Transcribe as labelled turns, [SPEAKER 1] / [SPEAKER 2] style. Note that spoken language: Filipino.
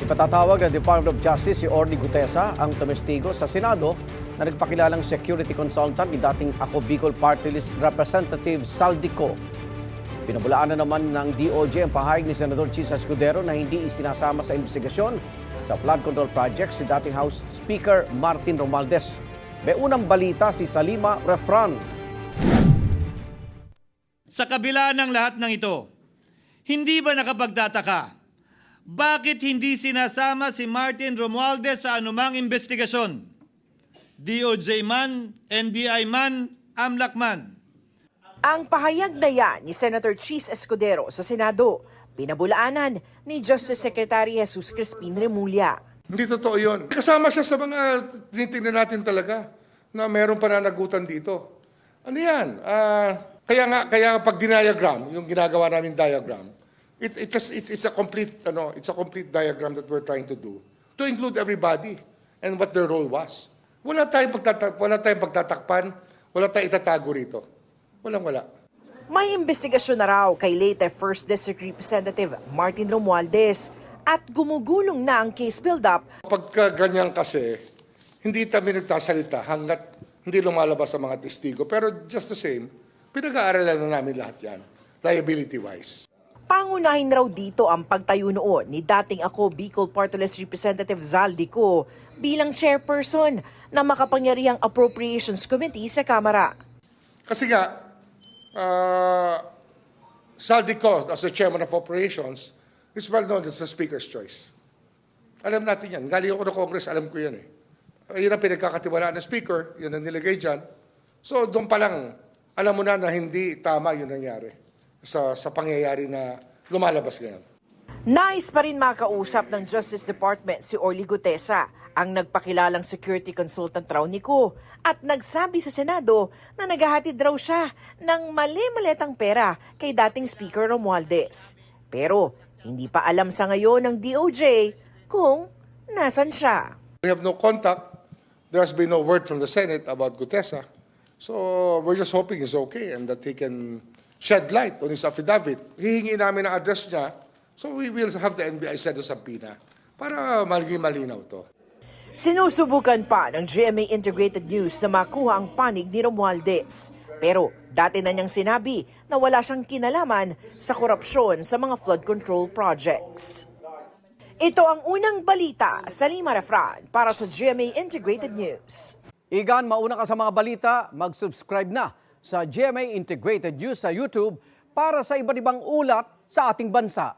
[SPEAKER 1] Ipatatawag ng Department of Justice si Orly Gutesa ang tumestigo sa Senado na nagpakilalang security consultant ni dating Ako Bicol Party List Representative Saldico. Pinabulaan na naman ng DOJ ang pahayag ni Senador Chis Escudero na hindi isinasama sa investigasyon sa flood control project si dating House Speaker Martin Romualdez. May unang balita si Salima Refran.
[SPEAKER 2] Sa kabila ng lahat ng ito, hindi ba nakapagtataka? Bakit hindi sinasama si Martin Romualdez sa anumang investigasyon? DOJ man, NBI man, AMLAC man.
[SPEAKER 3] Ang pahayag na yan ni Senator Chis Escudero sa Senado, pinabulaanan ni Justice Secretary Jesus Crispin Remulla.
[SPEAKER 4] Hindi totoo yun. Kasama siya sa mga tinitingnan natin talaga na meron pananagutan dito. Ano yan? Kaya pag diagram, yung ginagawa namin diagram, it's a complete diagram that we're trying to do to include everybody and what their role was. Wala tayong pagtatakpan, wala tayong itatago rito. Wala.
[SPEAKER 3] May investigasyon na raw kay late First District Representative Martin Romualdez at gumugulong na ang case build-up.
[SPEAKER 4] Pagka ganyan kasi, hindi kami nagsasalita hanggat hindi lumalabas sa mga testigo. Pero just the same, pinag-aaralan na namin lahat yan, liability-wise.
[SPEAKER 3] Pangunahin raw dito ang pagtayo noon ni dating Ako Bicol Party List Representative Zaldico bilang chairperson ng makapangyarihang Appropriations Committee sa Kamara.
[SPEAKER 4] Kasi nga, Zaldico, as the chairman of operations, is well known as the Speaker's choice. Alam natin yan. Galing ako ng Congress, alam ko yan eh. Yun ang pinagkakatiwalaan ng Speaker, yun ang nilagay dyan. So doon pa lang, alam mo na hindi tama yun nangyari sa pangyayari na lumalabas ngayon.
[SPEAKER 3] Nais pa rin makausap ng Justice Department si Orly Gutesa, ang nagpakilalang security consultant raw ni Ko, at nagsabi sa Senado na naghahatid raw siya ng mali-maletang pera kay dating Speaker Romualdez. Pero hindi pa alam sa ngayon ng DOJ kung nasan siya.
[SPEAKER 4] We have no contact. There has been no word from the Senate about Gutesa. So we're just hoping he's okay and that he can shed light on his affidavit. Hihingi namin ang address niya, so we will have the NBI send us a subpoena para malinaw to.
[SPEAKER 3] Sinusubukan pa ng GMA Integrated News na makuha ang panig ni Romualdez. Pero dati na niyang sinabi na wala siyang kinalaman sa korupsyon sa mga flood control projects. Ito ang unang balita sa Salima Refran para sa GMA Integrated News.
[SPEAKER 1] Igan, mauna ka sa mga balita, mag-subscribe na sa GMA Integrated News sa YouTube para sa iba't ibang ulat sa ating bansa.